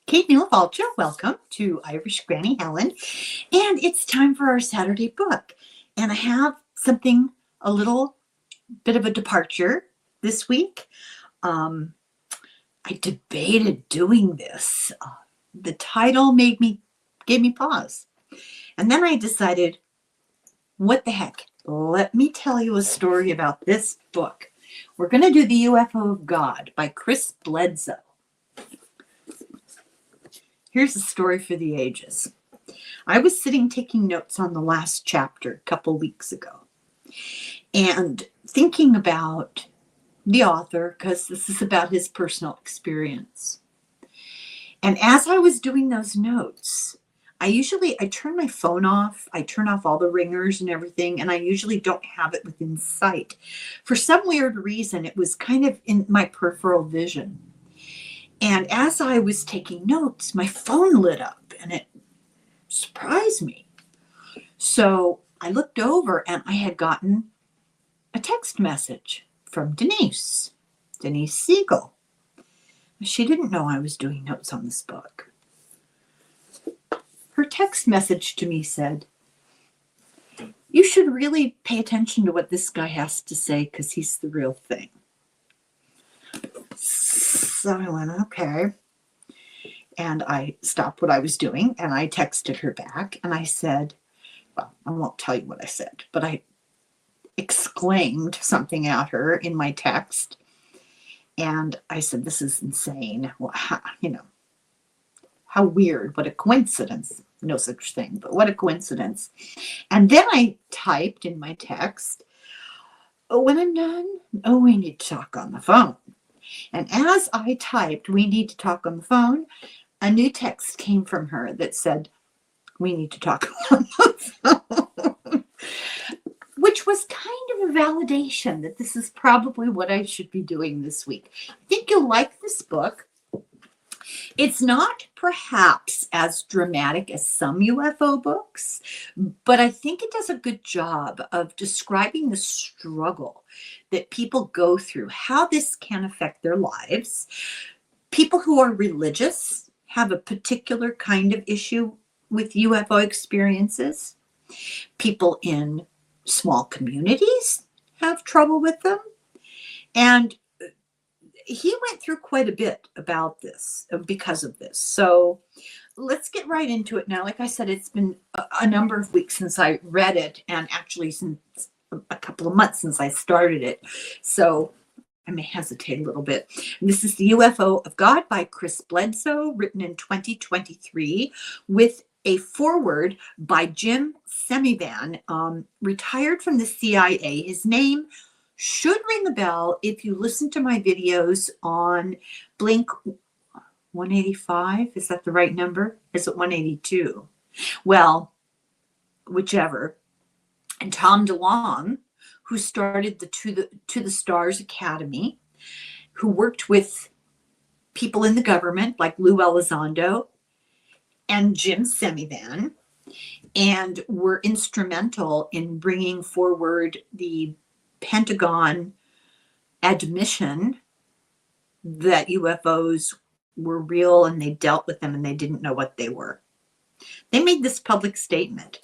Kate Newell-Falcher, welcome to Irish Granny Helen. And it's time for our Saturday book. And I have something, a little bit of a departure this week. I debated doing this. The title gave me pause. And then I decided, what the heck? Let me tell you a story about this book. We're going to do The UFO of God by Chris Bledsoe. Here's a story for the ages. I was sitting taking notes on the last chapter a couple weeks ago and thinking about the author, because this is about his personal experience. And as I was doing those notes, I turn my phone off. I turn off all the ringers and everything, and I usually don't have it within sight. For some weird reason, it was kind of in my peripheral vision. And as I was taking notes, my phone lit up and it surprised me. So I looked over and I had gotten a text message from Denise Siegel. She didn't know I was doing notes on this book. Her text message to me said, "You should really pay attention to what this guy has to say because he's the real thing." So I went, okay. And I stopped what I was doing and I texted her back and I said, well, I won't tell you what I said, but I exclaimed something at her in my text. And I said, this is insane. Well, how weird. What a coincidence. No such thing, but what a coincidence. And then I typed in my text, "Oh, when I'm done, we need to talk on the phone." And as I typed, "we need to talk on the phone," a new text came from her that said, "we need to talk on the phone," which was kind of a validation that this is probably what I should be doing this week. I think you'll like this book. It's not perhaps as dramatic as some UFO books, but I think it does a good job of describing the struggle that people go through, how this can affect their lives. People who are religious have a particular kind of issue with UFO experiences. People in small communities have trouble with them. And he went through quite a bit about this because of this. So let's get right into it now. Like I said, it's been a number of weeks since I read it, and actually since a couple of months since I started it. So I may hesitate a little bit. And this is The UFO of God by Chris Bledsoe, written in 2023 with a foreword by Jim Semivan, retired from the CIA. His name should ring a bell if you listen to my videos on Blink 185. Is that the right number? Is it 182? Well, whichever. And Tom DeLonge, who started the To the Stars Academy, who worked with people in the government like Lou Elizondo and Jim Semivan, and were instrumental in bringing forward the Pentagon admission that UFOs were real and they dealt with them and they didn't know what they were. They made this public statement.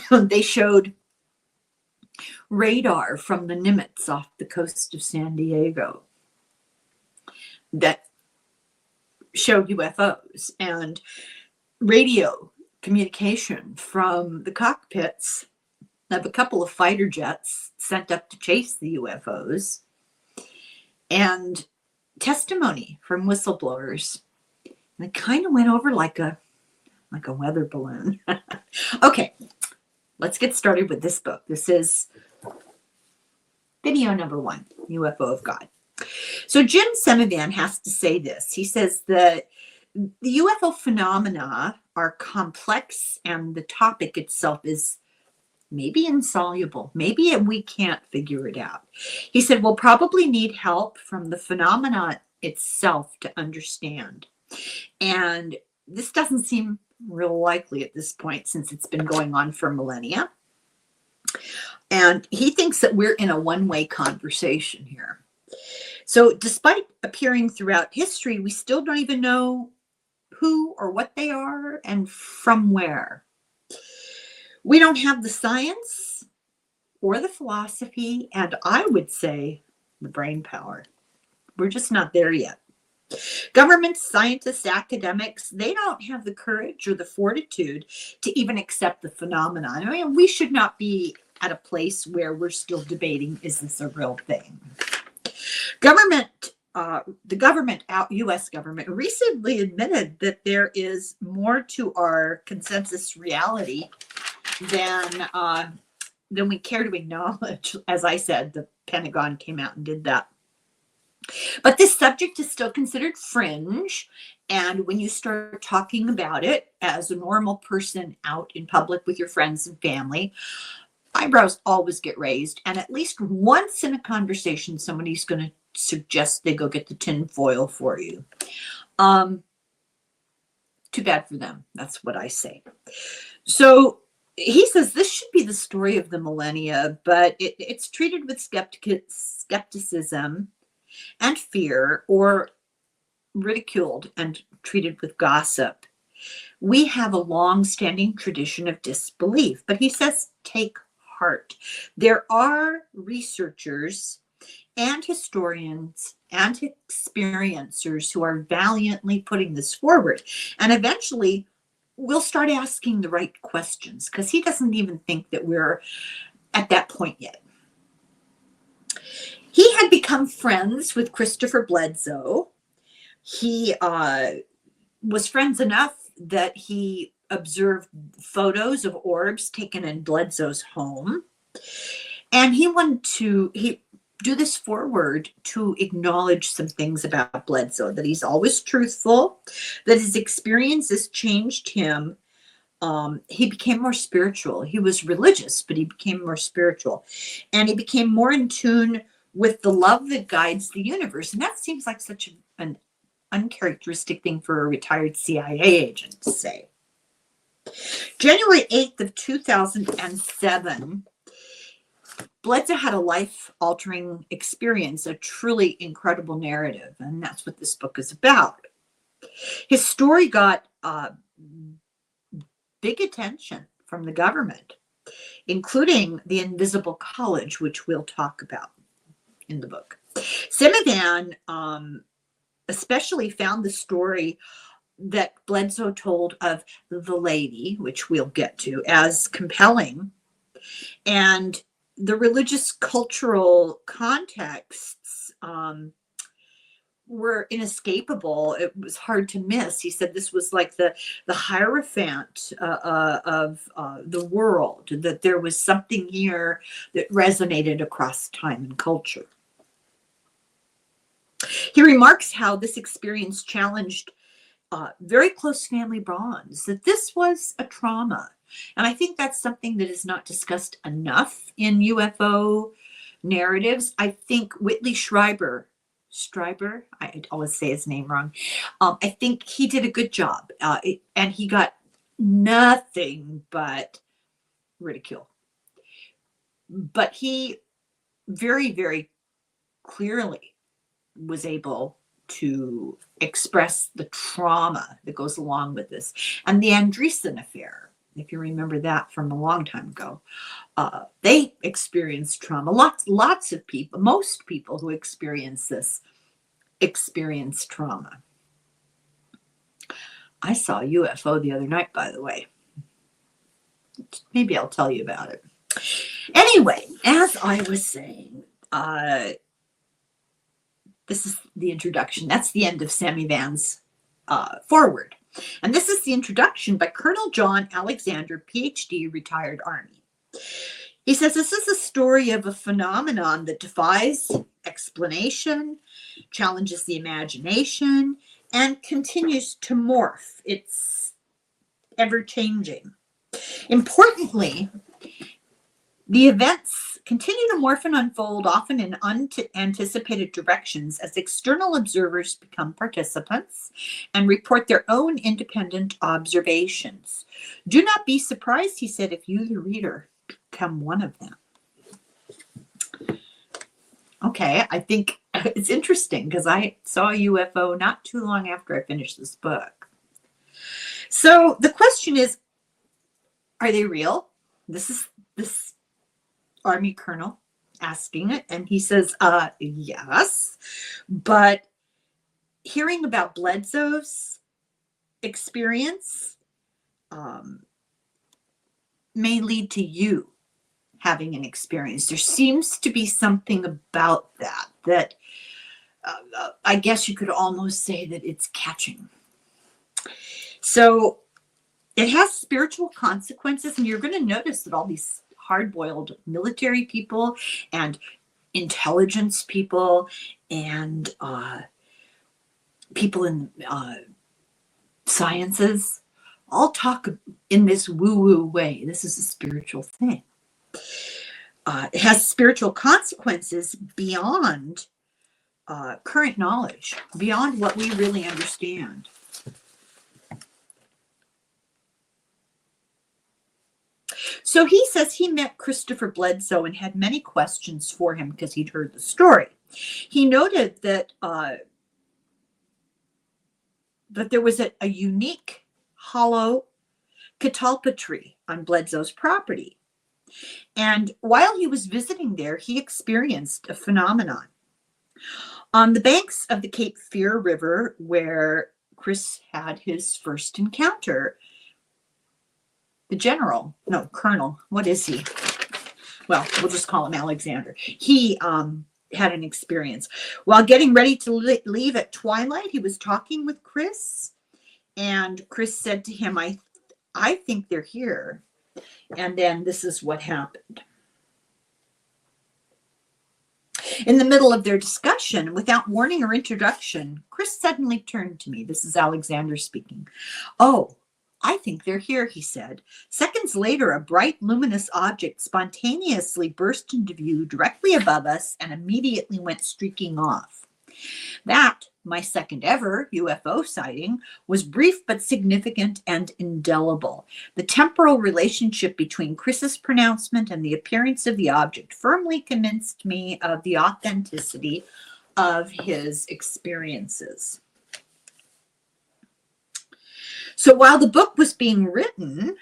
They showed radar from the Nimitz off the coast of San Diego that showed UFOs, and radio communication from the cockpits of a couple of fighter jets sent up to chase the UFOs, and testimony from whistleblowers. And it kind of went over like a weather balloon. Okay, let's get started with this book. This is video number 1, UFO of God. So Jim Semivan has to say this. He says that the UFO phenomena are complex and the topic itself is maybe insoluble. Maybe we can't figure it out. He said, we'll probably need help from the phenomena itself to understand. And this doesn't seem real likely at this point since it's been going on for millennia. And he thinks that we're in a one-way conversation here. So despite appearing throughout history, we still don't even know who or what they are and from where. We don't have the science or the philosophy, and I would say the brain power. We're just not there yet. Governments, scientists, academics, they don't have the courage or the fortitude to even accept the phenomenon. I mean, we should not be at a place where we're still debating, is this a real thing? U.S. government recently admitted that there is more to our consensus reality than we care to acknowledge. As I said, the Pentagon came out and did that. But this subject is still considered fringe. And when you start talking about it as a normal person out in public with your friends and family, eyebrows always get raised. And at least once in a conversation, somebody's going to suggest they go get the tin foil for you. Too bad for them. That's what I say. So he says this should be the story of the millennia, but it's treated with skepticism and fear, or ridiculed and treated with gossip. We have a long-standing tradition of disbelief, but he says take heart. There are researchers and historians and experiencers who are valiantly putting this forward, and eventually we'll start asking the right questions, because he doesn't even think that we're at that point yet. He had become friends with Christopher Bledsoe. He was friends enough that he observed photos of orbs taken in Bledsoe's home. And he wanted to do this foreword to acknowledge some things about Bledsoe, that he's always truthful, that his experiences changed him. He became more spiritual. He was religious, but he became more spiritual. And he became more in tune with the love that guides the universe. And that seems like such an uncharacteristic thing for a retired CIA agent to say. January 8th of 2007, Bledsoe had a life-altering experience, a truly incredible narrative, and that's what this book is about. His story got big attention from the government, including the Invisible College, which we'll talk about in the book. Semivan especially found the story that Bledsoe told of the lady, which we'll get to, as compelling. And the religious cultural contexts were inescapable. It was hard to miss. He said this was like the Hierophant of the world, that there was something here that resonated across time and culture. He remarks how this experience challenged very close family bonds, that this was a trauma. And I think that's something that is not discussed enough in UFO narratives. I think Whitley Schreiber, I always say his name wrong. I think he did a good job, and he got nothing but ridicule. But he very, very clearly was able to express the trauma that goes along with this. And the Andreessen affair, if you remember that from a long time ago, they experienced trauma. Lots of people, most people who experience this experience trauma. I saw a UFO the other night, by the way. Maybe I'll tell you about it. Anyway, as I was saying, this is the introduction. That's the end of Sammy Van's foreword. And this is the introduction by Colonel John Alexander, PhD, retired Army. He says, this is a story of a phenomenon that defies explanation, challenges the imagination, and continues to morph. It's ever-changing. Importantly, the events continue to morph and unfold, often in unanticipated directions, as external observers become participants and report their own independent observations. Do not be surprised, he said, if you, the reader, become one of them. Okay, I think it's interesting because I saw a UFO not too long after I finished this book. So the question is, are they real? This is this Army colonel asking it, and he says, yes, but hearing about Bledsoe's experience may lead to you having an experience. There seems to be something about that I guess you could almost say that it's catching. So it has spiritual consequences, and you're going to notice that all these hard-boiled military people and intelligence people and people in sciences all talk in this woo-woo way. This is a spiritual thing. It has spiritual consequences beyond current knowledge, beyond what we really understand. So he says he met Christopher Bledsoe and had many questions for him because he'd heard the story. He noted that there was a unique hollow catalpa tree on Bledsoe's property. And while he was visiting there, he experienced a phenomenon. On the banks of the Cape Fear River, where Chris had his first encounter, the colonel, what is he? Well, we'll just call him Alexander. He had an experience. While getting ready to leave at twilight, he was talking with Chris, and Chris said to him, I think they're here. And then this is what happened. In the middle of their discussion, without warning or introduction, Chris suddenly turned to me. This is Alexander speaking. "Oh, I think they're here," he said. Seconds later, a bright, luminous object spontaneously burst into view directly above us and immediately went streaking off. That, my second ever UFO sighting, was brief but significant and indelible. The temporal relationship between Chris's pronouncement and the appearance of the object firmly convinced me of the authenticity of his experiences. So while the book was being written,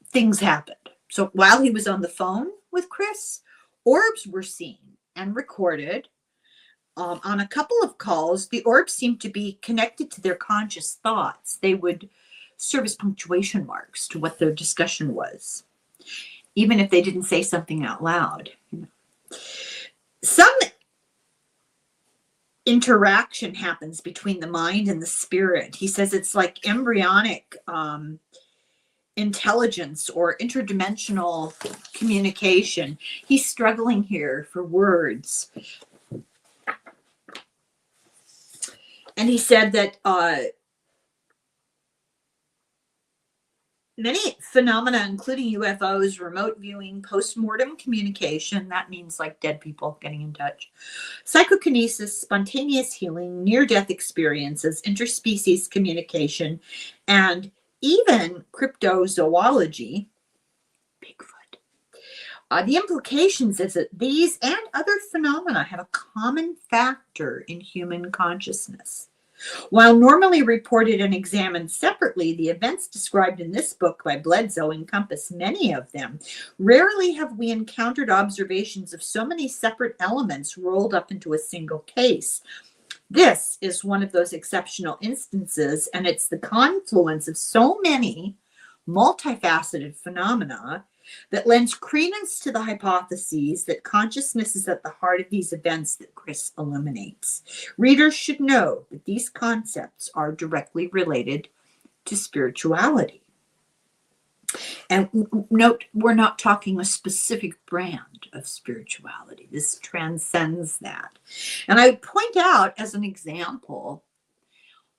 things happened. So while he was on the phone with Chris, orbs were seen and recorded. On a couple of calls, the orbs seemed to be connected to their conscious thoughts. They would serve as punctuation marks to what their discussion was, even if they didn't say something out loud. Some interaction happens between the mind and the spirit. He says it's like embryonic intelligence or interdimensional communication. He's struggling here for words. And he said that many phenomena, including UFOs, remote viewing, post-mortem communication, that means like dead people getting in touch, psychokinesis, spontaneous healing, near-death experiences, interspecies communication, and even cryptozoology, Bigfoot. The implications is that these and other phenomena have a common factor in human consciousness. While normally reported and examined separately, the events described in this book by Bledsoe encompass many of them. Rarely have we encountered observations of so many separate elements rolled up into a single case. This is one of those exceptional instances, and it's the confluence of so many multifaceted phenomena that lends credence to the hypotheses that consciousness is at the heart of these events that Chris illuminates. Readers should know that these concepts are directly related to spirituality. And note, we're not talking a specific brand of spirituality. This transcends that. And I would point out as an example,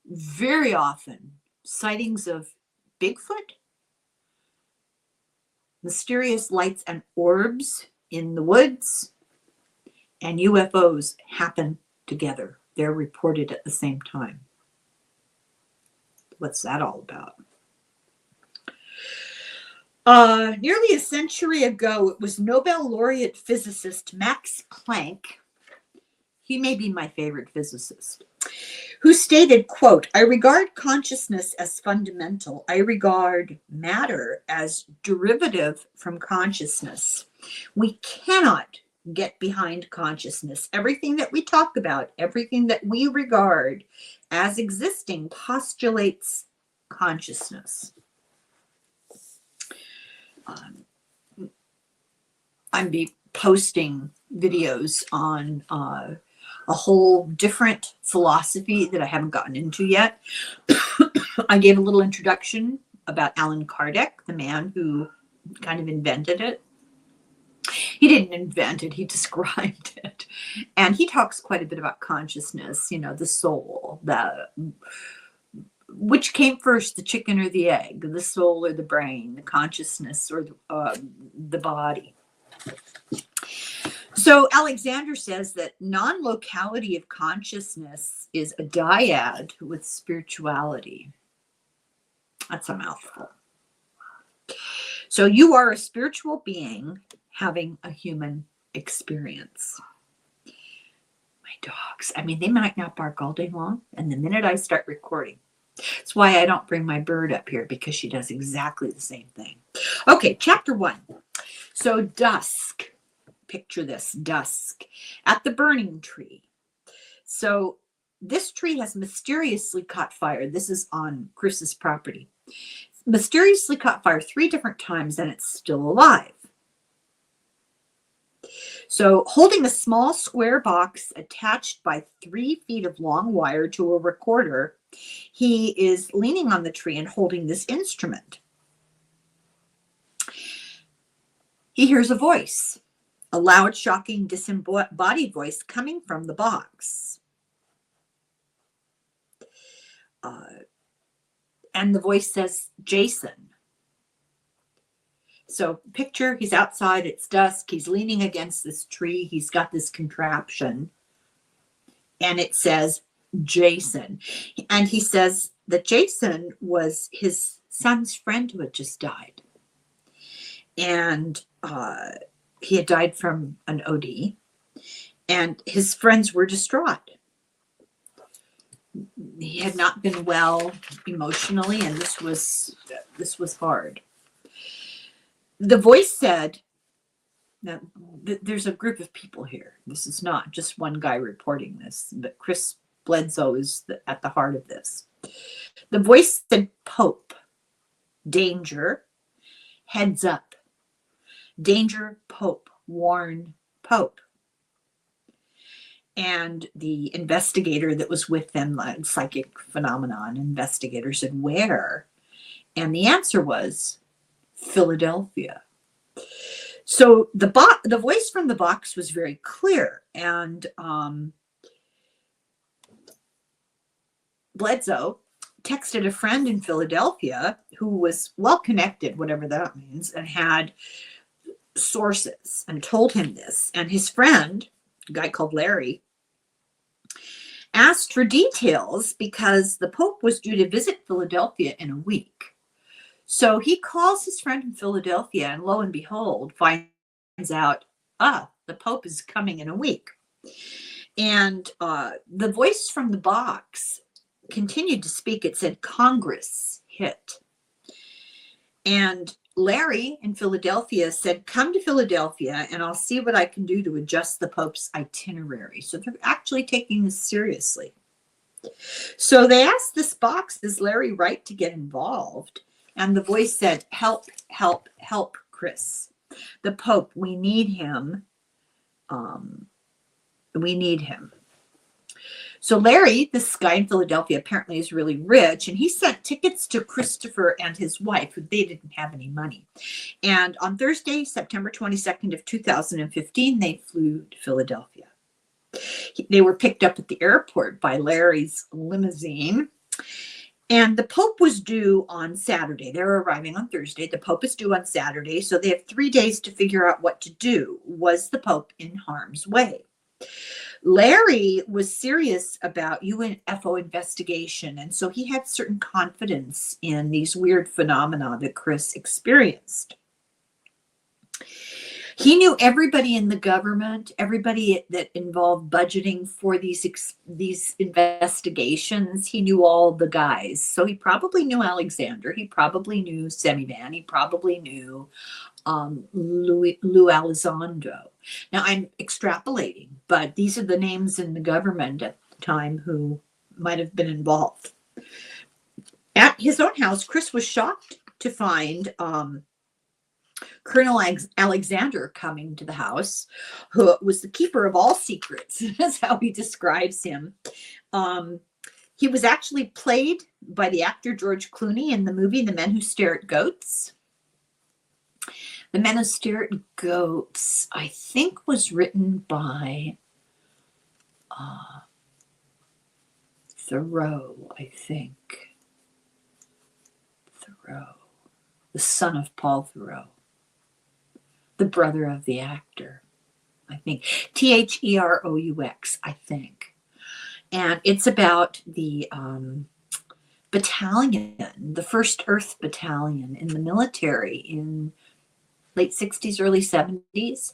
very often sightings of Bigfoot, mysterious lights and orbs in the woods, and UFOs happen together. They're reported at the same time. What's that all about? Nearly a century ago, it was Nobel laureate physicist Max Planck. He may be my favorite physicist. who stated, quote, "I regard consciousness as fundamental. I regard matter as derivative from consciousness. We cannot get behind consciousness. Everything that we talk about, everything that we regard as existing postulates consciousness." I'm be posting videos on a whole different philosophy that I haven't gotten into yet. I gave a little introduction about Allan Kardec, the man who kind of invented it. He didn't invent it, he described it. And he talks quite a bit about consciousness, you know, the soul, which came first, the chicken or the egg, the soul or the brain, the consciousness or the body. So Alexander says that non-locality of consciousness is a dyad with spirituality. That's a mouthful. So you are a spiritual being having a human experience. My dogs, I mean, they might not bark all day long, and the minute I start recording, that's why I don't bring my bird up here, because she does exactly the same thing. Okay, chapter 1. So dusk. Picture this, dusk at the burning tree. So this tree has mysteriously caught fire. This is on Chris's property. Mysteriously caught fire 3 different times, and it's still alive. So holding a small square box attached by 3 feet of long wire to a recorder, he is leaning on the tree and holding this instrument. He hears a voice, a loud, shocking, disembodied voice coming from the box. And the voice says, "Jason." So picture, he's outside, it's dusk, he's leaning against this tree, he's got this contraption, and it says, "Jason." And he says that Jason was his son's friend who had just died. And he had died from an OD, and his friends were distraught. He had not been well emotionally, and this was hard. The voice said, now there's a group of people here. This is not just one guy reporting this, but Chris Bledsoe is at the heart of this. The voice said, "Pope, danger, heads up. Danger, Pope, warn Pope." And the investigator that was with them, psychic phenomenon investigator, said, "Where?" And the answer was Philadelphia. So the voice from the box was very clear, and Bledsoe texted a friend in Philadelphia who was well connected, whatever that means, and had sources, and told him this. And his friend, a guy called Larry, asked for details because the Pope was due to visit Philadelphia in a week. So he calls his friend in Philadelphia, and lo and behold, finds out, the Pope is coming in a week. And the voice from the box continued to speak. It said, "Congress hit." And Larry in Philadelphia said, "Come to Philadelphia and I'll see what I can do to adjust the Pope's itinerary." So they're actually taking this seriously. So they asked this box, "Is Larry right to get involved?" And the voice said, "Help, help, help, Chris. The Pope, we need him. We need him." So Larry, this guy in Philadelphia, apparently is really rich, and he sent tickets to Christopher and his wife, who they didn't have any money. And on Thursday, September 22nd of 2015, they flew to Philadelphia. They were picked up at the airport by Larry's limousine. And the Pope was due on Saturday. They're arriving on Thursday. The Pope is due on Saturday, so they have 3 days to figure out what to do. Was the Pope in harm's way? Larry was serious about UFO investigation, and so he had certain confidence in these weird phenomena that Chris experienced. He knew everybody in the government, everybody that involved budgeting for these investigations. He knew all the guys. So he probably knew Alexander. He probably knew Semivan. He probably knew Lou Elizondo. Now I'm extrapolating, but these are the names in the government at the time who might have been involved. At his own house, Chris was shocked to find Colonel Alexander coming to the house, who was the keeper of all secrets. That's how he describes him. He was actually played by the actor George Clooney in the movie The Men Who Stare at Goats. The Men Who Stare at Goats, I think, was written by Thoreau, I think. Thoreau, the son of Paul Thoreau, the brother of the actor, I think. Theroux, I think. And it's about the battalion, the 1st Earth Battalion in the military in late 60s, early 70s,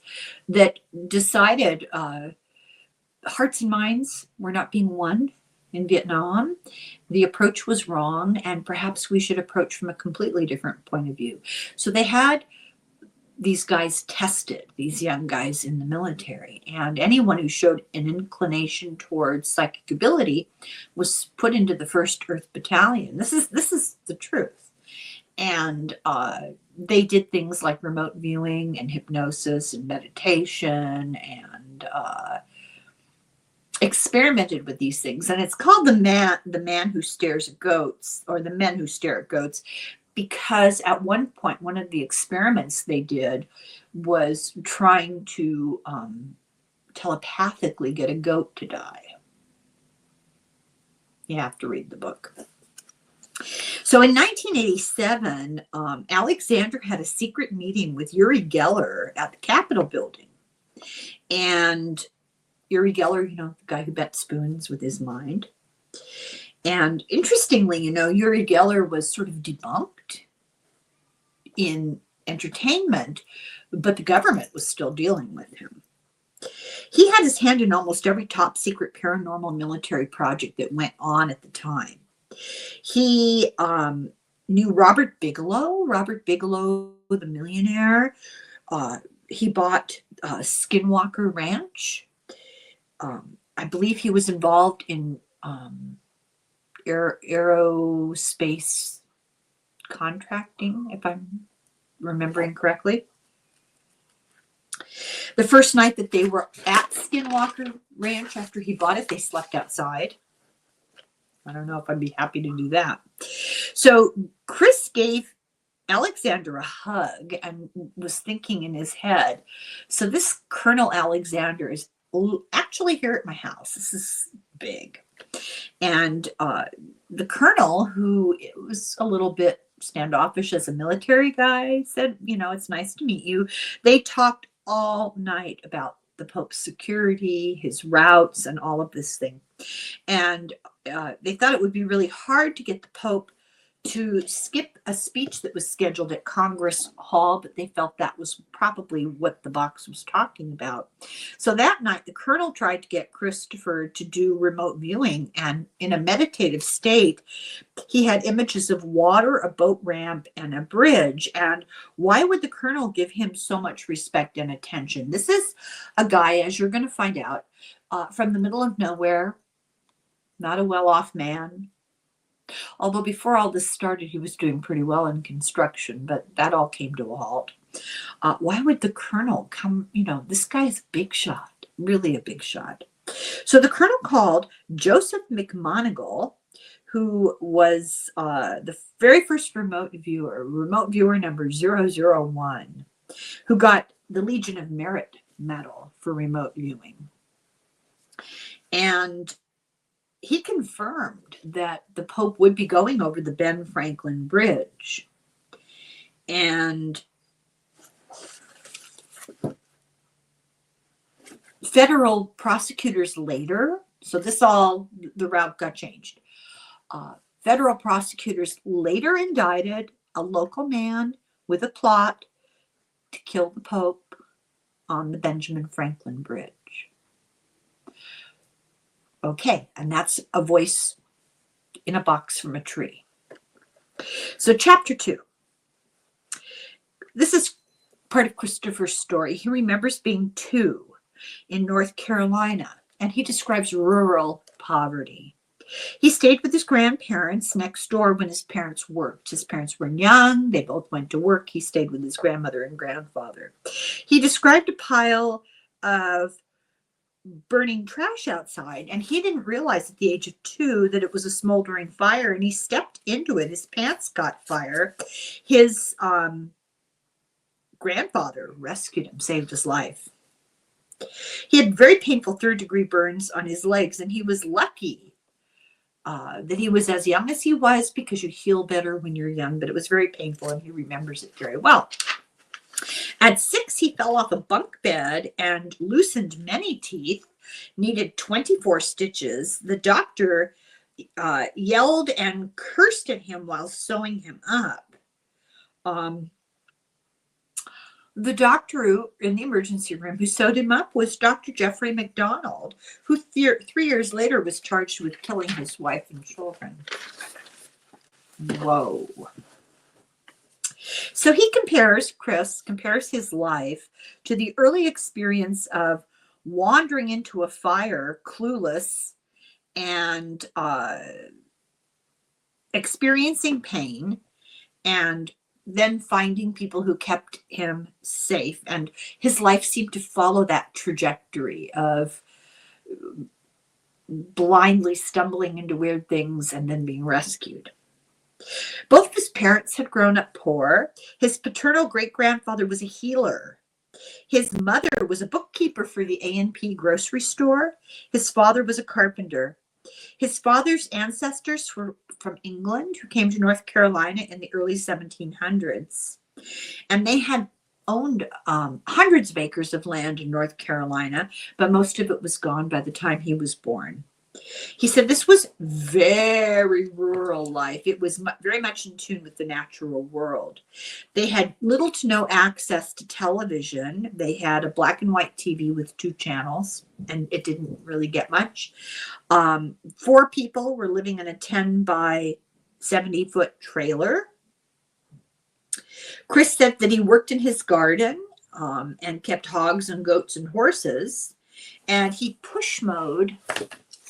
that decided hearts and minds were not being won in Vietnam. The approach was wrong, and perhaps we should approach from a completely different point of view. So they had these guys tested, these young guys in the military, and anyone who showed an inclination towards psychic ability was put into the 1st Earth Battalion. This is the truth. And they did things like remote viewing and hypnosis and meditation and experimented with these things. And it's called the man who stares at goats, or the men who stare at goats, because at one point, one of the experiments they did was trying to telepathically get a goat to die. You have to read the book. So in 1987, Alexander had a secret meeting with Uri Geller at the Capitol building. And Uri Geller, the guy who bet spoons with his mind. And interestingly, Uri Geller was sort of debunked in entertainment, but the government was still dealing with him. He had his hand in almost every top secret paranormal military project that went on at the time. He knew Robert Bigelow, the millionaire. He bought Skinwalker Ranch. I believe he was involved in aerospace contracting, if I'm remembering correctly. The first night that they were at Skinwalker Ranch after he bought it, they slept outside. I don't know if I'd be happy to do that. So Chris gave Alexander a hug and was thinking in his head, so this Colonel Alexander is actually here at my house. This is big. And the colonel, who was a little bit standoffish as a military guy, said, it's nice to meet you. They talked all night about the Pope's security, his routes, and all of this thing. And they thought it would be really hard to get the Pope to skip a speech that was scheduled at Congress Hall, but they felt that was probably what the box was talking about. So that night, the colonel tried to get Christopher to do remote viewing, and in a meditative state, he had images of water, a boat ramp, and a bridge. And why would the colonel give him so much respect and attention? This is a guy, as you're going to find out, from the middle of nowhere, not a well-off man. Although before all this started, he was doing pretty well in construction, but that all came to a halt. Why would the colonel come? This guy's a big shot, really a big shot. So the colonel called Joseph McMonigal, who was the very first remote viewer number 001, who got the Legion of Merit medal for remote viewing. And he confirmed that the Pope would be going over the Ben Franklin Bridge. And federal prosecutors later, so the route got changed. Federal prosecutors later indicted a local man with a plot to kill the Pope on the Benjamin Franklin Bridge. Okay, and that's a voice in a box from a tree. So chapter 2. This is part of Christopher's story. He remembers being 2 in North Carolina, and he describes rural poverty. He stayed with his grandparents next door when his parents worked. His parents were young. They both went to work. He stayed with his grandmother and grandfather. He described a pile of burning trash outside, and he didn't realize at the age of 2 that it was a smoldering fire, and he stepped into it. His pants caught fire. His grandfather rescued him, saved his life. He had very painful 3rd-degree burns on his legs, and he was lucky that he was as young as he was, because you heal better when you're young, but it was very painful, and he remembers it very well. At 6, he fell off a bunk bed and loosened many teeth, needed 24 stitches. The doctor yelled and cursed at him while sewing him up. The doctor in the emergency room who sewed him up was Dr. Jeffrey McDonald, who 3 years later was charged with killing his wife and children. Whoa. So Chris compares his life to the early experience of wandering into a fire, clueless, and experiencing pain, and then finding people who kept him safe. And his life seemed to follow that trajectory of blindly stumbling into weird things and then being rescued. Both of his parents had grown up poor. His paternal great-grandfather was a healer. His mother was a bookkeeper for the A&P grocery store. His father was a carpenter. His father's ancestors were from England, who came to North Carolina in the early 1700s. And they had owned hundreds of acres of land in North Carolina, but most of it was gone by the time he was born. He said this was very rural life. It was very much in tune with the natural world. They had little to no access to television. They had a black and white TV with 2 channels, and it didn't really get much. 4 people were living in a 10 by 70-foot trailer. Chris said that he worked in his garden and kept hogs and goats and horses, and he push mowed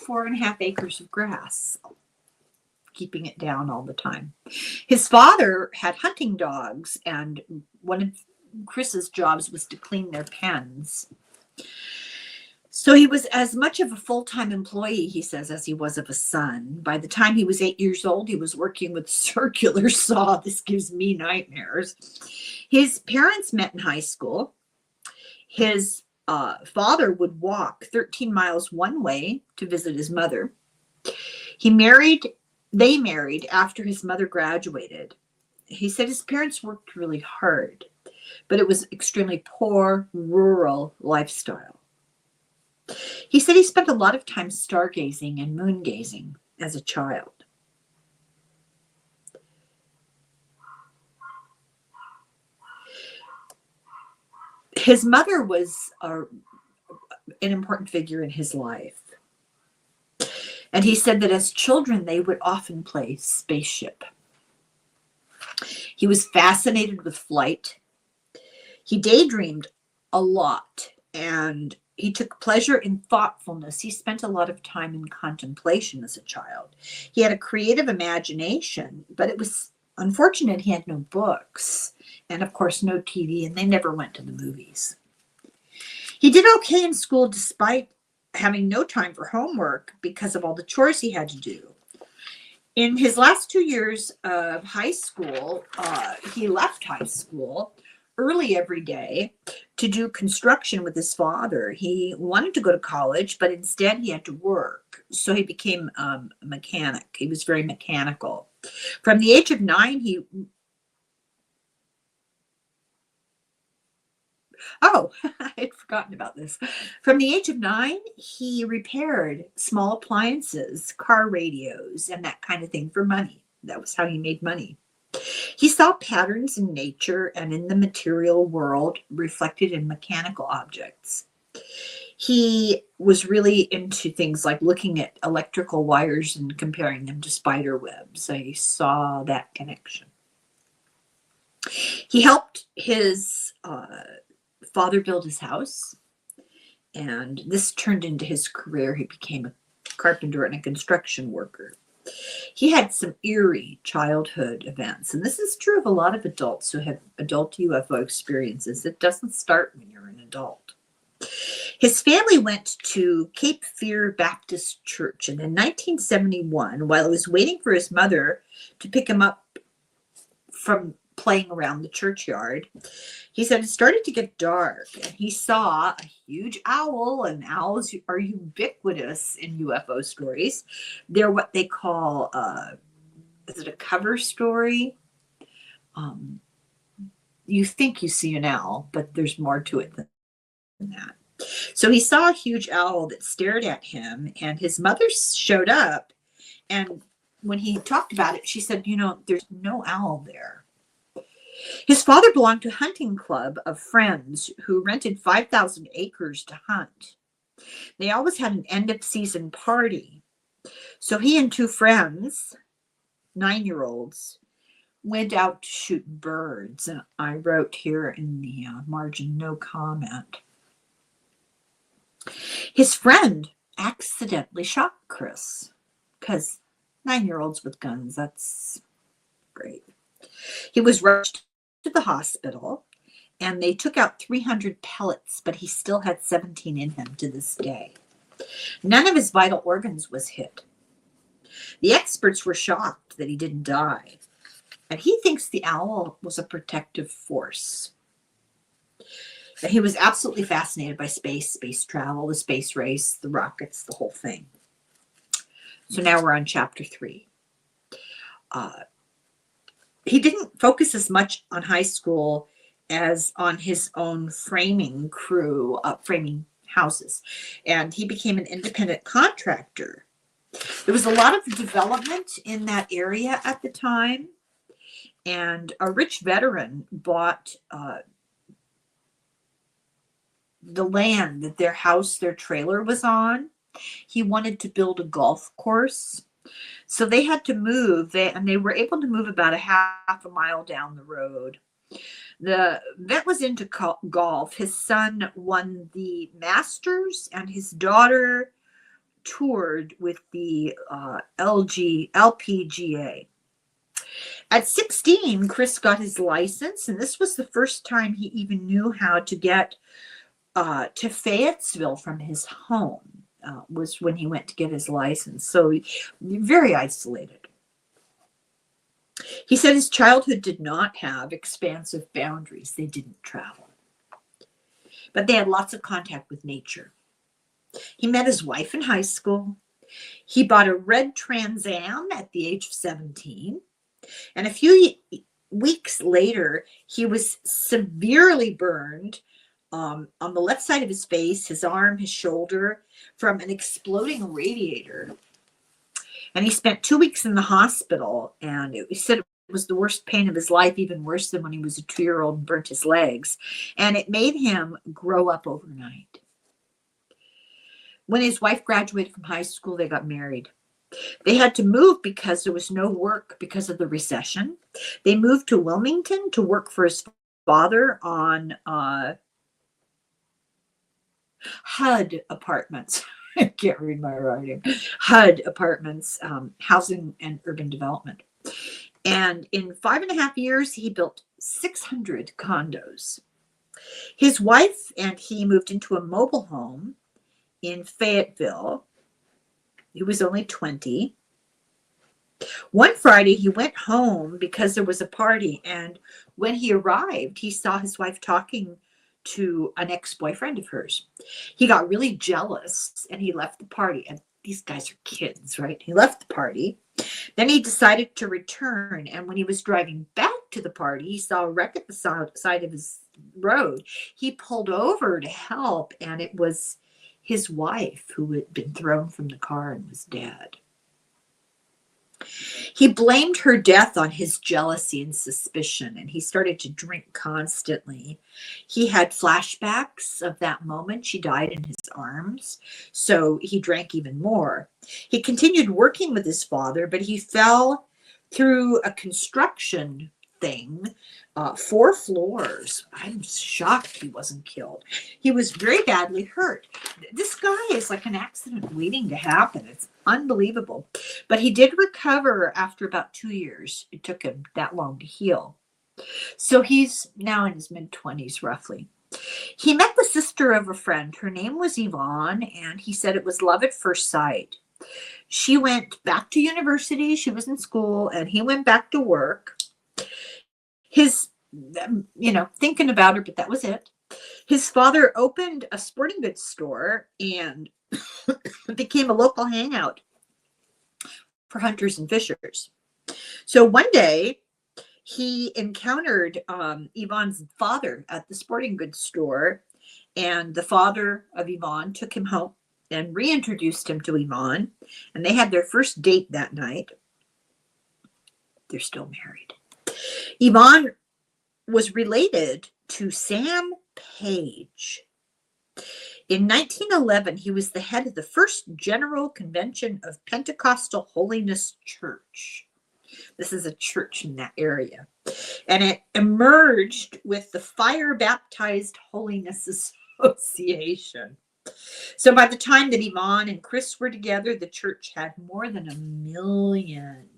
4.5 acres of grass, keeping it down all the time. His father had hunting dogs, and one of Chris's jobs was to clean their pens. So he was as much of a full-time employee, he says, as he was of a son. By the time he was 8 years old, he was working with a circular saw. This gives me nightmares. His parents met in high school. His father would walk 13 miles one way to visit his mother. They married after his mother graduated. He said his parents worked really hard, but it was extremely poor, rural lifestyle. He said he spent a lot of time stargazing and moon gazing as a child. His mother was an important figure in his life. And he said that as children, they would often play spaceship. He was fascinated with flight. He daydreamed a lot, and he took pleasure in thoughtfulness. He spent a lot of time in contemplation as a child. He had a creative imagination, but it was unfortunate he had no books and, of course, no TV, and they never went to the movies. He did okay in school despite having no time for homework because of all the chores he had to do. In his last 2 years of high school, he left high school early every day to do construction with his father. He wanted to go to college, but instead he had to work. So he became a mechanic. He was very mechanical. From the age of 9, I had forgotten about this. From the age of 9, he repaired small appliances, car radios, and that kind of thing for money. That was how he made money. He saw patterns in nature and in the material world reflected in mechanical objects. He was really into things like looking at electrical wires and comparing them to spider webs. So he saw that connection. He helped his father build his house, and this turned into his career. He became a carpenter and a construction worker. He had some eerie childhood events, and this is true of a lot of adults who have adult UFO experiences. It doesn't start when you're an adult. His family went to Cape Fear Baptist Church, and in 1971, while he was waiting for his mother to pick him up from playing around the churchyard, he said it started to get dark, and he saw a huge owl, and owls are ubiquitous in UFO stories. They're what they call, is it a cover story? You think you see an owl, but there's more to it than that. So he saw a huge owl that stared at him, and his mother showed up, and when he talked about it, she said, there's no owl there. His father belonged to a hunting club of friends who rented 5,000 acres to hunt. They always had an end-of-season party. So he and two friends, 9-year-olds, went out to shoot birds. And I wrote here in the margin, no comment. His friend accidentally shot Chris, because 9-year-olds with guns, that's great. He was rushed to the hospital, and they took out 300 pellets, but he still had 17 in him to this day. None of his vital organs was hit. The experts were shocked that he didn't die, and he thinks the owl was a protective force. He was absolutely fascinated by space travel, the space race, the rockets, the whole thing. So now we're on chapter 3. He didn't focus as much on high school as on his own framing crew, framing houses. And he became an independent contractor. There was a lot of development in that area at the time. And a rich veteran bought the land that their trailer was on. He wanted to build a golf course. So they had to move, and they were able to move about a half a mile down the road. The vet was into golf. His son won the Masters, and his daughter toured with the LPGA. At 16, Chris got his license, and this was the first time he even knew how to get to Fayetteville from his home. Was when he went to get his license. So very isolated. He said his childhood did not have expansive boundaries. They didn't travel. But they had lots of contact with nature. He met his wife in high school. He bought a red Trans Am at the age of 17. And a few weeks later, he was severely burned on the left side of his face, his arm, his shoulder, from an exploding radiator. And he spent 2 weeks in the hospital, and he said it was the worst pain of his life, even worse than when he was a 2-year-old and burnt his legs. And it made him grow up overnight. When his wife graduated from high school, they got married. They had to move because there was no work because of the recession. They moved to Wilmington to work for his father on HUD apartments. I can't read my writing. HUD apartments, housing and urban development. And in 5.5 years, he built 600 condos. His wife and he moved into a mobile home in Fayetteville. He was only 20. One Friday, he went home because there was a party. And when he arrived, he saw his wife talking to an ex-boyfriend of hers. He got really jealous and he left the party. And these guys are kids, right? He left the party. Then he decided to return. And when he was driving back to the party, he saw a wreck at the side of his road. He pulled over to help, and it was his wife who had been thrown from the car and was dead. He blamed her death on his jealousy and suspicion, and he started to drink constantly. He had flashbacks of that moment she died in his arms, so he drank even more. He continued working with his father, but he fell through a construction thing, 4 floors. I'm shocked he wasn't killed. He was very badly hurt. This guy is like an accident waiting to happen. It's unbelievable. But he did recover after about 2 years. It took him that long to heal. So he's now in his mid-20s, roughly. He met the sister of a friend. Her name was Yvonne, and he said it was love at first sight. She went back to university. She was in school, and he went back to work. His, thinking about her, but that was it. His father opened a sporting goods store and became a local hangout for hunters and fishers. So one day he encountered Yvonne's father at the sporting goods store, and the father of Yvonne took him home and reintroduced him to Yvonne, and they had their first date that night. They're still married. Yvonne was related to Sam Page. In 1911, he was the head of the first General Convention of Pentecostal Holiness Church. This is a church in that area. And it emerged with the Fire Baptized Holiness Association. So by the time that Yvonne and Chris were together, the church had more than 1 million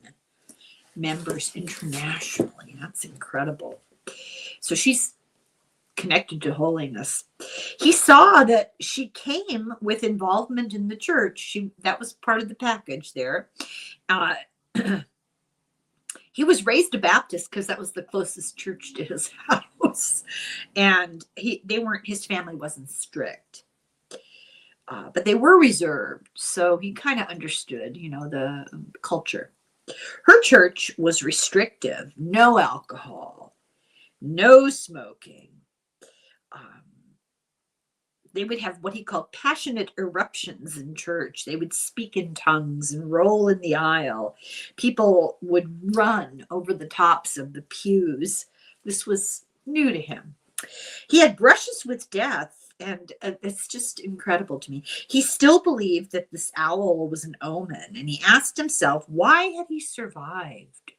members internationally. That's incredible. So she's connected to holiness. He saw that she came with involvement in the church. That was part of the package there. He was raised a Baptist because that was the closest church to his house, and his family wasn't strict, but they were reserved. So he kind of understood, the culture. Her church was restrictive: no alcohol, no smoking. They would have what he called passionate eruptions in church. They would speak in tongues and roll in the aisle. People would run over the tops of the pews. This was new to him. He had brushes with death, and it's just incredible to me. He still believed that this owl was an omen, and he asked himself, why had he survived?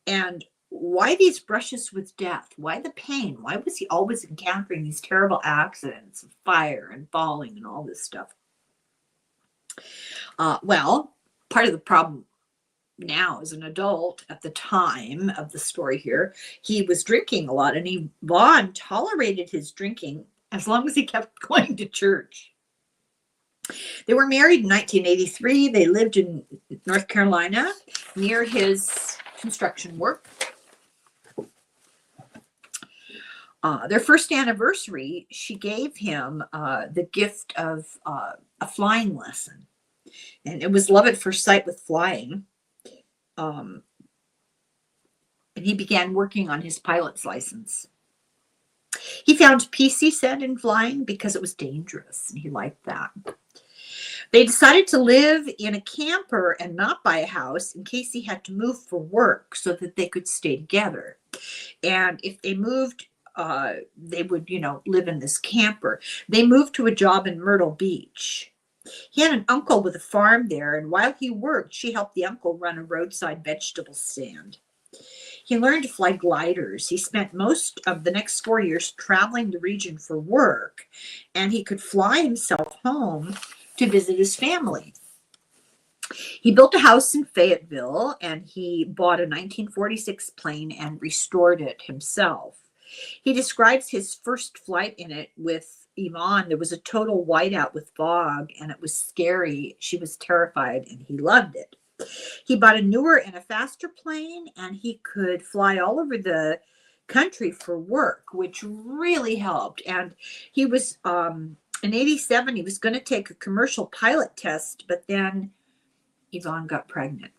And why these brushes with death? Why the pain? Why was he always encountering these terrible accidents of fire and falling and all this stuff? Well, part of the problem now as an adult, at the time of the story here, he was drinking a lot, and Yvonne tolerated his drinking as long as he kept going to church. They were married in 1983. They lived in North Carolina near his construction work. Their first anniversary, she gave him the gift of a flying lesson. And it was love at first sight with flying. And he began working on his pilot's license. He found peace, he said, in flying because it was dangerous, and he liked that. They decided to live in a camper and not buy a house in case he had to move for work so that they could stay together. And if they moved, they would, live in this camper. They moved to a job in Myrtle Beach. He had an uncle with a farm there, and while he worked, she helped the uncle run a roadside vegetable stand. He learned to fly gliders. He spent most of the next 4 years traveling the region for work, and he could fly himself home to visit his family. He built a house in Fayetteville, and he bought a 1946 plane and restored it himself. He describes his first flight in it with Yvonne. There was a total whiteout with fog, and it was scary. She was terrified, and he loved it. He bought a newer and a faster plane, and he could fly all over the country for work, which really helped. And he was, in 87, he was going to take a commercial pilot test, but then Yvonne got pregnant.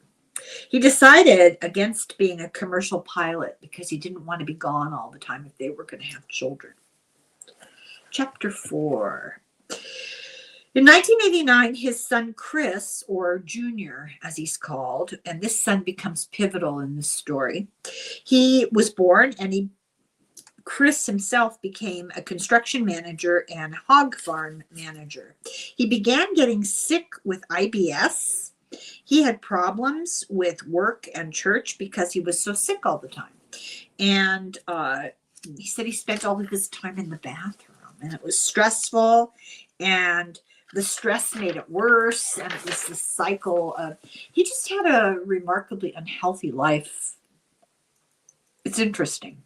He decided against being a commercial pilot because he didn't want to be gone all the time if they were going to have children. Chapter 4. In 1989, his son Chris, or Junior as he's called, and this son becomes pivotal in this story. He was born, and Chris himself became a construction manager and hog farm manager. He began getting sick with IBS. He had problems with work and church because he was so sick all the time. And he said he spent all of his time in the bathroom, and it was stressful, and the stress made it worse, and it was this cycle of, he just had a remarkably unhealthy life. It's interesting.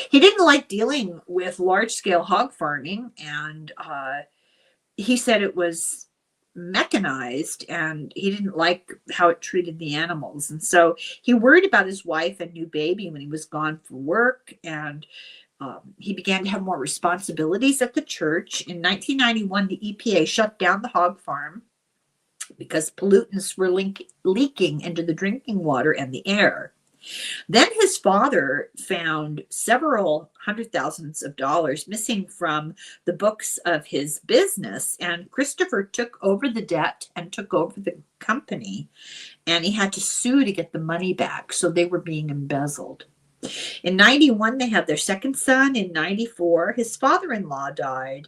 He didn't like dealing with large-scale hog farming, and he said it was mechanized, and he didn't like how it treated the animals. And so he worried about his wife and new baby when he was gone for work, and he began to have more responsibilities at the church. In 1991, the EPA shut down the hog farm because pollutants were leaking into the drinking water and the air. Then his father found several $100,000s missing from the books of his business, and Christopher took over the debt and took over the company, and he had to sue to get the money back, so they were being embezzled. In 91, they had their second son. In 94, his father-in-law died.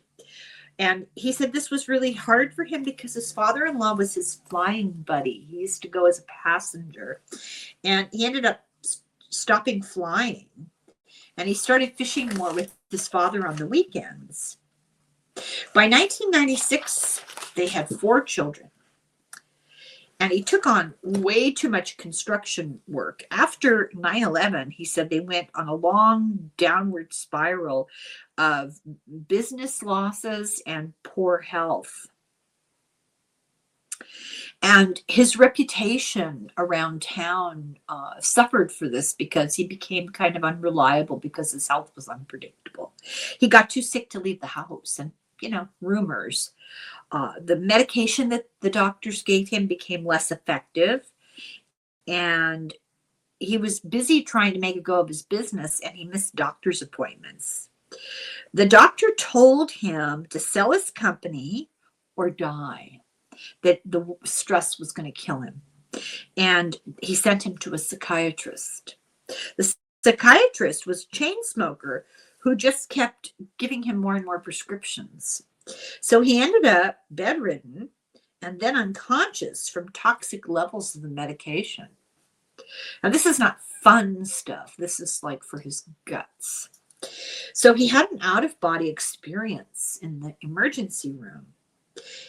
And he said this was really hard for him because his father-in-law was his flying buddy. He used to go as a passenger. And he ended up stopping flying. And he started fishing more with his father on the weekends. By 1996, they had 4 children. And he took on way too much construction work. After 9/11, he said they went on a long downward spiral of business losses and poor health. And his reputation around town suffered for this because he became kind of unreliable because his health was unpredictable. He got too sick to leave the house, and, rumors. The medication that the doctors gave him became less effective, and he was busy trying to make a go of his business, and he missed doctor's appointments. The doctor told him to sell his company or die, that the stress was going to kill him. And he sent him to a psychiatrist. The psychiatrist was a chain smoker who just kept giving him more and more prescriptions. So he ended up bedridden and then unconscious from toxic levels of the medication. Now, this is not fun stuff. This is like for his guts. So he had an out-of-body experience in the emergency room.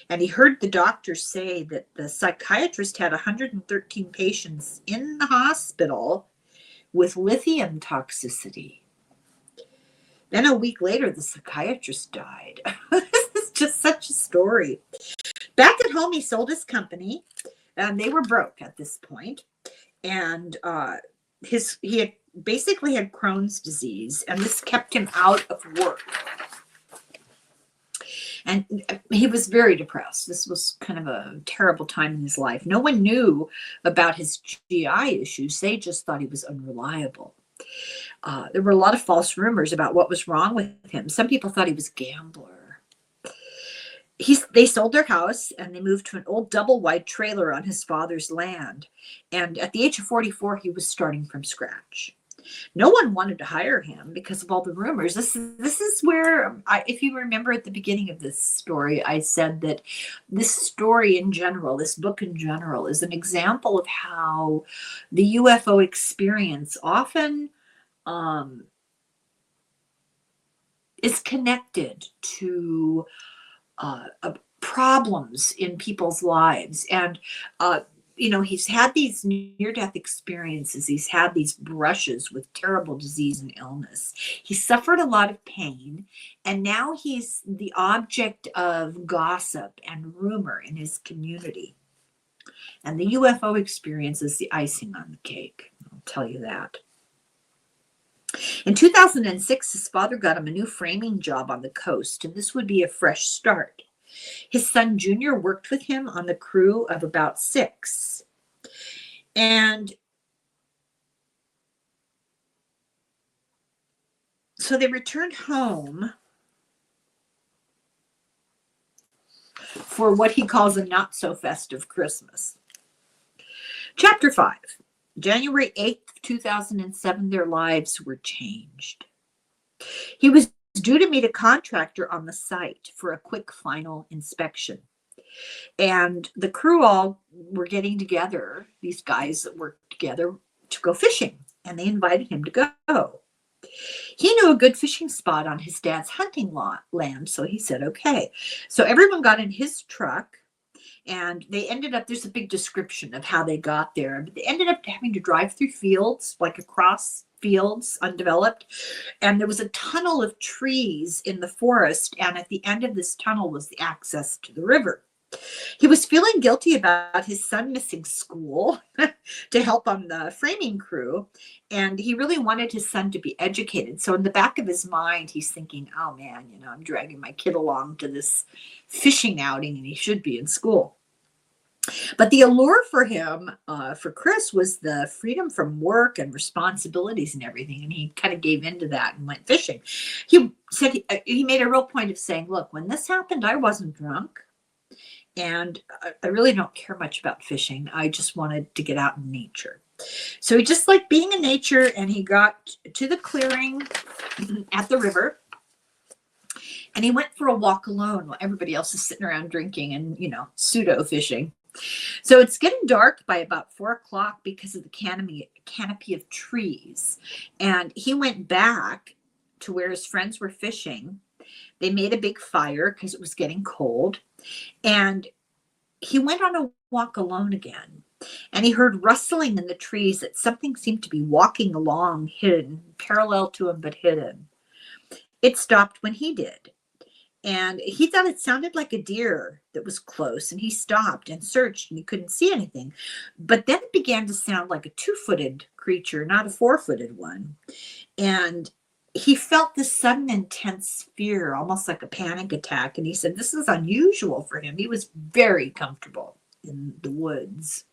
And he heard the doctor say that the psychiatrist had 113 patients in the hospital with lithium toxicity. Then a week later, the psychiatrist died. This is just such a story. Back at home, he sold his company, and they were broke at this point. And he had basically had Crohn's disease, and this kept him out of work. And he was very depressed. This was kind of a terrible time in his life. No one knew about his GI issues. They just thought he was unreliable. There were a lot of false rumors about what was wrong with him. Some people thought he was a gambler. They sold their house, and they moved to an old double-wide trailer on his father's land. And at the age of 44, he was starting from scratch. No one wanted to hire him because of all the rumors. This is where, if you remember at the beginning of this story, I said that this story in general, this book in general, is an example of how the UFO experience often is connected to problems in people's lives. And he's had these near-death experiences. He's had these brushes with terrible disease and illness. He suffered a lot of pain, and now he's the object of gossip and rumor in his community. And the UFO experience is the icing on the cake. I'll tell you that. In 2006, his father got him a new framing job on the coast, and this would be a fresh start. His son Junior worked with him on the crew of about 6. And so they returned home. for what he calls a not so festive Christmas. Chapter 5. January 8th, 2007, their lives were changed. He was due to meet a contractor on the site for a quick final inspection. And the crew all were getting together, these guys that worked together, to go fishing. And they invited him to go. He knew a good fishing spot on his dad's hunting land, so he said, okay. So everyone got in his truck, and they ended up, there's a big description of how they got there. But they ended up having to drive through fields, like across fields, undeveloped. And there was a tunnel of trees in the forest, and at the end of this tunnel was the access to the river. He was feeling guilty about his son missing school to help on the framing crew, and he really wanted his son to be educated. So in the back of his mind, he's thinking, oh man, I'm dragging my kid along to this fishing outing, and he should be in school. But the allure for him, for Chris, was the freedom from work and responsibilities and everything, and he kind of gave into that and went fishing. He said he made a real point of saying, look, when this happened, I wasn't drunk. And I really don't care much about fishing. I just wanted to get out in nature. So he just liked being in nature, and he got to the clearing at the river, and he went for a walk alone while everybody else is sitting around drinking and, pseudo fishing. So it's getting dark by about 4 o'clock because of the canopy of trees. And he went back to where his friends were fishing. They made a big fire because it was getting cold. And he went on a walk alone again. And he heard rustling in the trees that something seemed to be walking along, hidden, parallel to him, but hidden. It stopped when he did. And he thought it sounded like a deer that was close. And he stopped and searched, and he couldn't see anything. But then it began to sound like a 2-footed creature, not a 4-footed one. And he felt this sudden intense fear, almost like a panic attack. And he said this is unusual for him. He was very comfortable in the woods.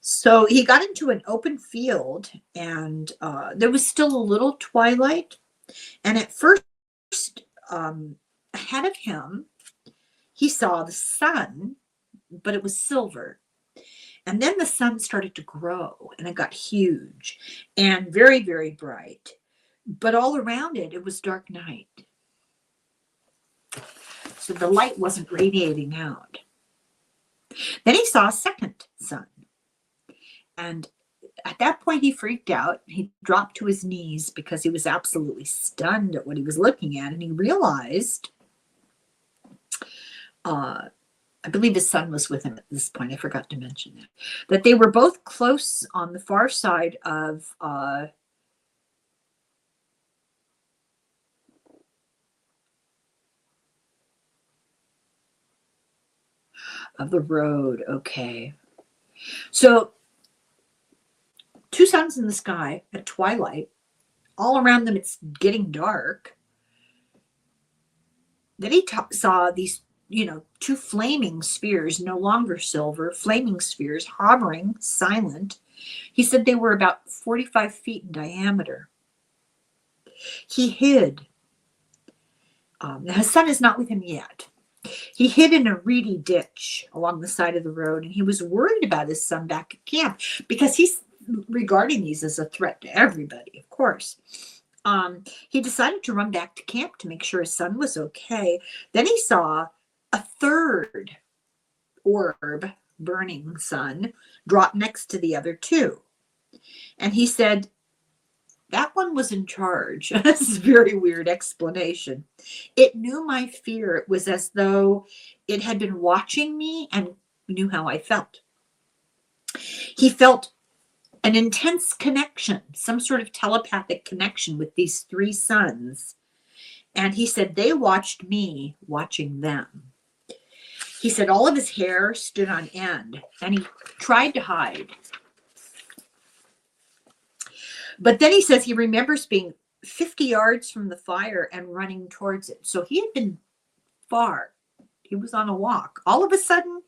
So he got into an open field, and there was still a little twilight. And at first, ahead of him, he saw the sun, but it was silver. And then the sun started to grow, and it got huge and very, very bright. But all around it, it was dark night. So the light wasn't radiating out. Then he saw a second sun. And at that point, he freaked out. He dropped to his knees because he was absolutely stunned at what he was looking at. And he realized, I believe his son was with him at this point. I forgot to mention that they were both close on the far side of the road. Okay. So 2 suns in the sky at twilight. All around them, it's getting dark. Then he saw these, 2 flaming spheres, no longer silver, flaming spheres, hovering, silent. He said they were about 45 feet in diameter. He hid. Now his son is not with him yet. He hid in a reedy ditch along the side of the road, and he was worried about his son back at camp because he's regarding these as a threat to everybody, of course. He decided to run back to camp to make sure his son was okay. Then he saw a third orb, burning sun, drop next to the other 2. And he said, that one was in charge. This is a very weird explanation. It knew my fear. It was as though it had been watching me and knew how I felt. He felt an intense connection, some sort of telepathic connection with these 3 suns. And he said they watched me watching them. He said all of his hair stood on end, and he tried to hide. But then he says he remembers being 50 yards from the fire and running towards it. So he had been far. He was on a walk. All of a sudden,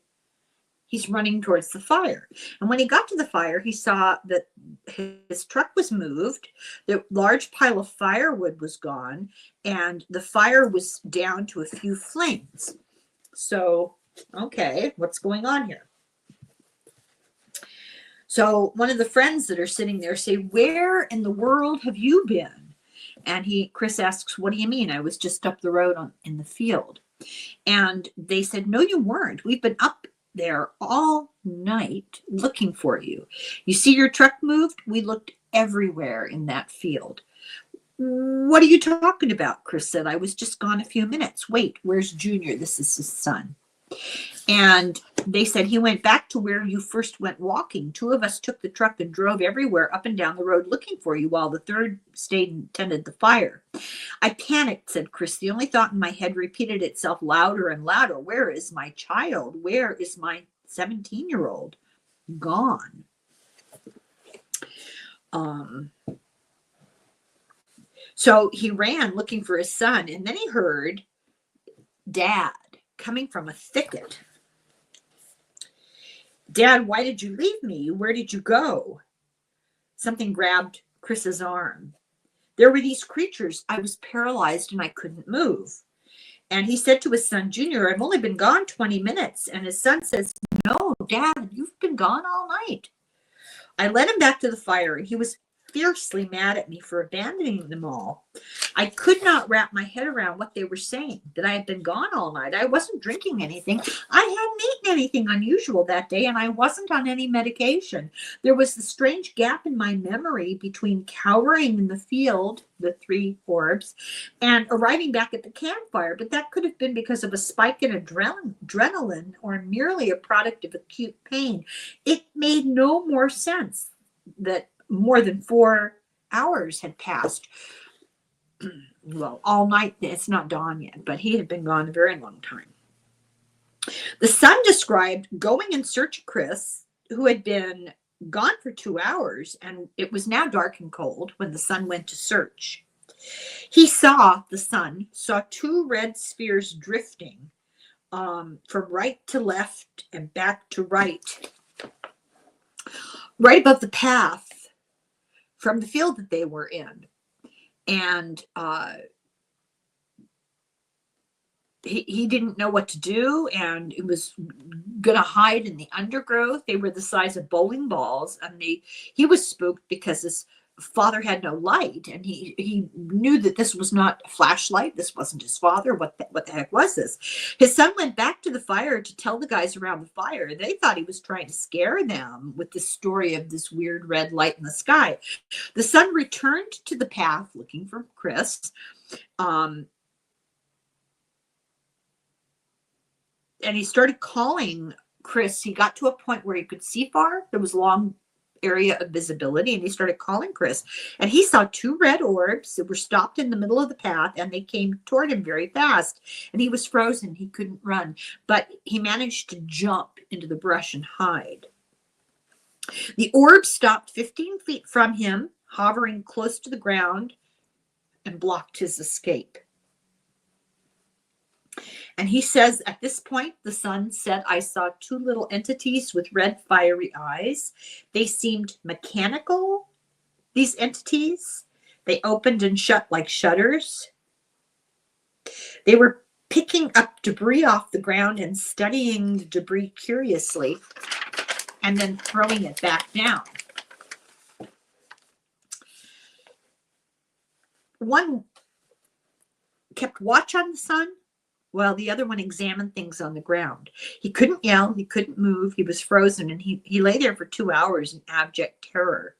he's running towards the fire. And when he got to the fire, he saw that his truck was moved. The large pile of firewood was gone, and the fire was down to a few flames. So, okay, what's going on here? So one of the friends that are sitting there say, where in the world have you been? And Chris asks, what do you mean? I was just up the road in the field. And they said, no, you weren't. We've been up there all night looking for you. You see your truck moved? We looked everywhere in that field. What are you talking about? Chris said, I was just gone a few minutes. Wait, where's Junior? This is his son. And they said, he went back to where you first went walking. Two of us took the truck and drove everywhere up and down the road looking for you, while the third stayed and tended the fire. I panicked, said Chris. The only thought in my head repeated itself louder and louder. Where is my child? Where is my 17-year-old? Gone. So he ran looking for his son, and then he heard Dad coming from a thicket. Dad, why did you leave me? Where did you go? Something grabbed Chris's arm. There were these creatures. I was paralyzed and I couldn't move. And he said to his son, Junior, I've only been gone 20 minutes. And his son says, no, Dad, you've been gone all night. I led him back to the fire, and he was fiercely mad at me for abandoning them all. I could not wrap my head around what they were saying, that I had been gone all night. I wasn't drinking anything. I hadn't eaten anything unusual that day, and I wasn't on any medication. There was the strange gap in my memory between cowering in the field, the 3 orbs, and arriving back at the campfire, but that could have been because of a spike in adrenaline or merely a product of acute pain. It made no more sense that more than 4 hours had passed. Well, all night. It's not dawn yet, but he had been gone a very long time. The son described going in search of Chris, who had been gone for 2 hours, and it was now dark and cold when the son went to search. The son saw 2 red spheres drifting from right to left and back to right above the path from the field that they were in. And he didn't know what to do, and it was going to hide in the undergrowth. They were the size of bowling balls, and he was spooked because his father had no light, and he knew that this was not a flashlight. This wasn't his father. What the heck was this? His son went back to the fire to tell the guys around the fire. They thought he was trying to scare them with the story of this weird red light in the sky. The son returned to the path looking for Chris. And he started calling Chris. He got to a point where he could see far. There was a long area of visibility, and he started calling Chris. And he saw 2 red orbs that were stopped in the middle of the path, and they came toward him very fast. And he was frozen. He couldn't run, but he managed to jump into the brush and hide. The orb stopped 15 feet from him, hovering close to the ground, and blocked his escape. And he says, at this point, the son said, I saw 2 little entities with red fiery eyes. They seemed mechanical, these entities. They opened and shut like shutters. They were picking up debris off the ground and studying the debris curiously, and then throwing it back down. One kept watch on the son, while the other one examined things on the ground. He couldn't yell, he couldn't move, he was frozen, and he lay there for 2 hours in abject terror.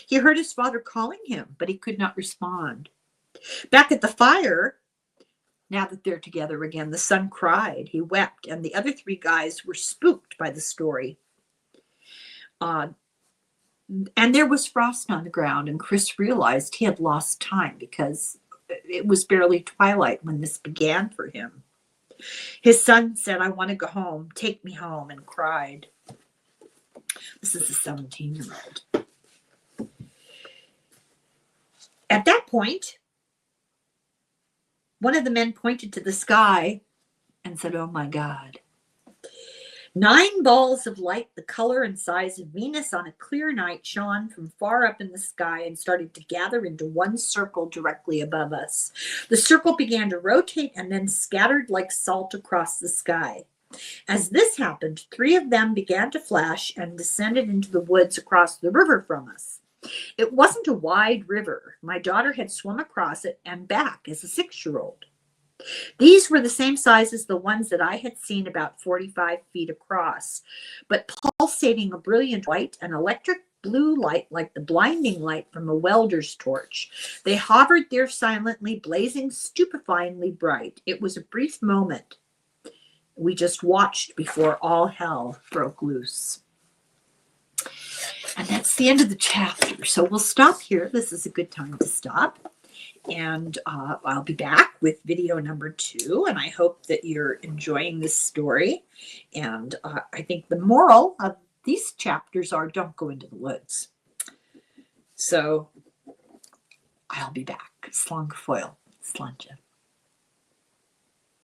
He heard his father calling him, but he could not respond. Back at the fire, now that they're together again, the son cried, he wept, and the other 3 guys were spooked by the story. And there was frost on the ground, and Chris realized he had lost time because it was barely twilight when this began for him. His son said, I want to go home. Take me home, and cried. This is a 17-year-old. At that point, one of the men pointed to the sky and said, oh my God. 9 balls of light, the color and size of Venus on a clear night, shone from far up in the sky and started to gather into one circle directly above us. The circle began to rotate and then scattered like salt across the sky. As this happened, 3 of them began to flash and descended into the woods across the river from us. It wasn't a wide river. My daughter had swum across it and back as a 6-year-old. These were the same size as the ones that I had seen about 45 feet across, but pulsating a brilliant white and electric blue light like the blinding light from a welder's torch. They hovered there silently, blazing stupefyingly bright. It was a brief moment. We just watched before all hell broke loose. And that's the end of the chapter. So we'll stop here. This is a good time to stop. And I'll be back with video number 2. And I hope that you're enjoying this story. And I think the moral of these chapters are don't go into the woods. So I'll be back. Slán go fóill. Slánte.